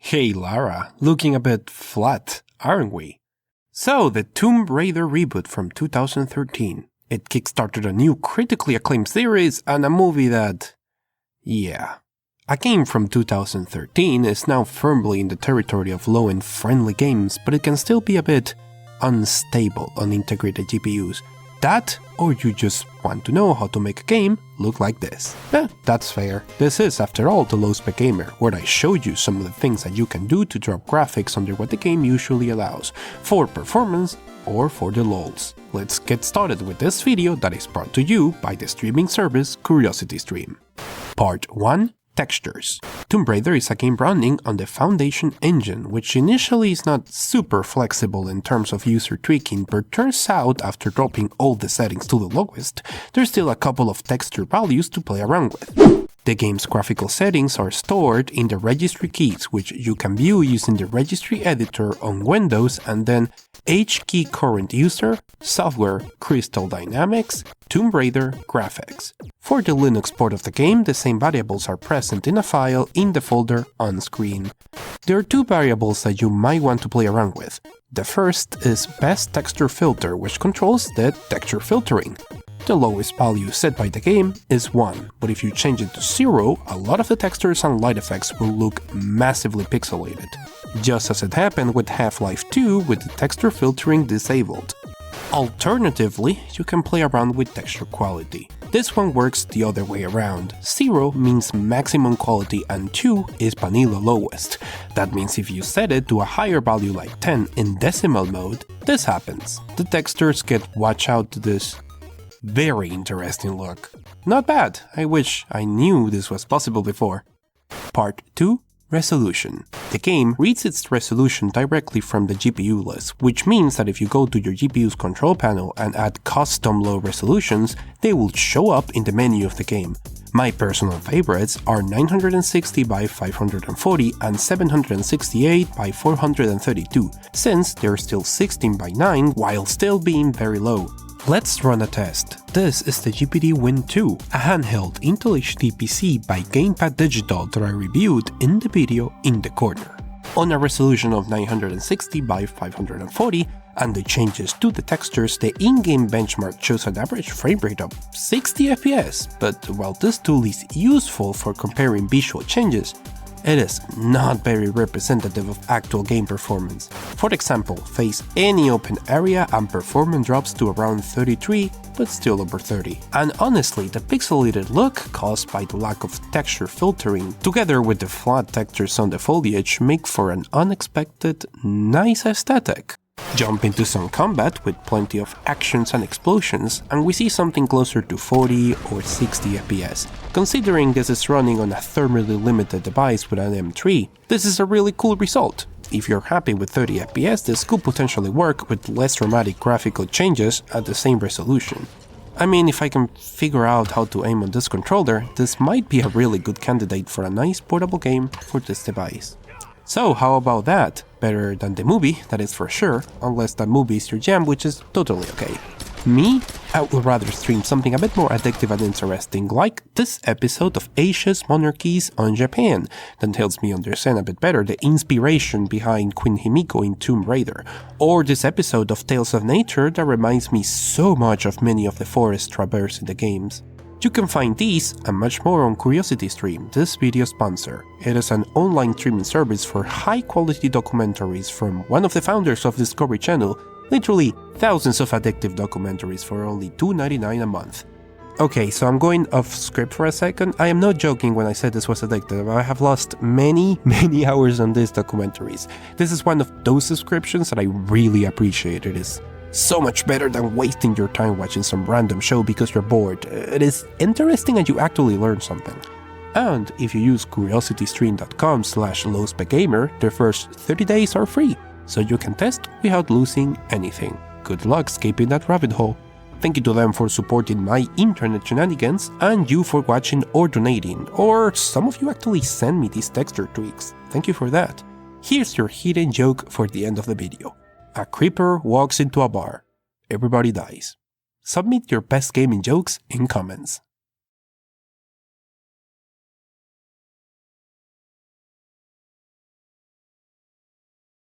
Hey Lara, looking a bit flat, aren't we? So, the Tomb Raider reboot from 2013. It kickstarted a new critically acclaimed series and a movie that... yeah. A game from 2013 is now firmly in the territory of low-end friendly games, but it can still be a bit unstable on integrated GPUs. That, or you just want to know how to make a game look like this. That's fair. This is, after all, the LowSpecGamer, where I showed you some of the things that you can do to drop graphics under what the game usually allows, for performance or for the lols. Let's get started with this video that is brought to you by the streaming service CuriosityStream. Part 1. Textures. Tomb Raider is a game running on the Foundation engine, which initially is not super flexible in terms of user tweaking, but turns out after dropping all the settings to the lowest, there's still a couple of texture values to play around with. The game's graphical settings are stored in the registry keys, which you can view using the registry editor on Windows and then HKey current user, software, Crystal Dynamics, Tomb Raider graphics. For the Linux port of the game, the same variables are present in a file in the folder on screen. There are two variables that you might want to play around with. The first is best texture filter, which controls the texture filtering. The lowest value set by the game is 1, but if you change it to 0, a lot of the textures and light effects will look massively pixelated. Just as it happened with Half-Life 2 with the texture filtering disabled. Alternatively, you can play around with texture quality. This one works the other way around. 0 means maximum quality and 2 is vanilla lowest. That means if you set it to a higher value like 10 in decimal mode, this happens. The textures get watch out to this very interesting look. Not bad, I wish I knew this was possible before. Part 2. Resolution. The game reads its resolution directly from the GPU list, which means that if you go to your GPU's control panel and add custom low resolutions, they will show up in the menu of the game. My personal favorites are 960 by 540 and 768 by 432, since they're still 16 by 9 while still being very low. Let's run a test. This is the GPD Win 2, a handheld IntelHD PC by Gamepad Digital that I reviewed in the video in the corner. On a resolution of 960 by 540 and the changes to the textures, the in-game benchmark shows an average frame rate of 60 FPS, but while this tool is useful for comparing visual changes, it is not very representative of actual game performance. For example, face any open area and performance drops to around 33, but still over 30. And honestly, the pixelated look caused by the lack of texture filtering, together with the flat textures on the foliage, make for an unexpected, nice aesthetic. Jump into some combat with plenty of actions and explosions, and we see something closer to 40 or 60 FPS. Considering this is running on a thermally limited device with an M3, this is a really cool result. If you're happy with 30 FPS, this could potentially work with less dramatic graphical changes at the same resolution. I mean, if I can figure out how to aim on this controller, this might be a really good candidate for a nice portable game for this device. So how about that? Better than the movie, that is for sure, unless that movie is your jam, which is totally okay. Me? I would rather stream something a bit more addictive and interesting, like this episode of Asia's Monarchies on Japan, that helps me understand a bit better the inspiration behind Queen Himiko in Tomb Raider, or this episode of Tales of Nature that reminds me so much of many of the forests traversed in the games. You can find these and much more on CuriosityStream, this video sponsor. It is an online streaming service for high-quality documentaries from one of the founders of Discovery Channel, literally thousands of addictive documentaries for only $2.99 a month. Okay, so I'm going off script for a second. I am not joking when I said this was addictive. I have lost many hours on these documentaries. This is one of those subscriptions that I really appreciate. It is so much better than wasting your time watching some random show because you're bored. It is interesting and you actually learn something. And if you use curiositystream.com/LowSpecGamer, the first 30 days are free, so you can test without losing anything. Good luck escaping that rabbit hole. Thank you to them for supporting my internet shenanigans, and you for watching or donating, or some of you actually send me these texture tweaks. Thank you for that. Here's your hidden joke for the end of the video. A creeper walks into a bar. Everybody dies. Submit your best gaming jokes in comments.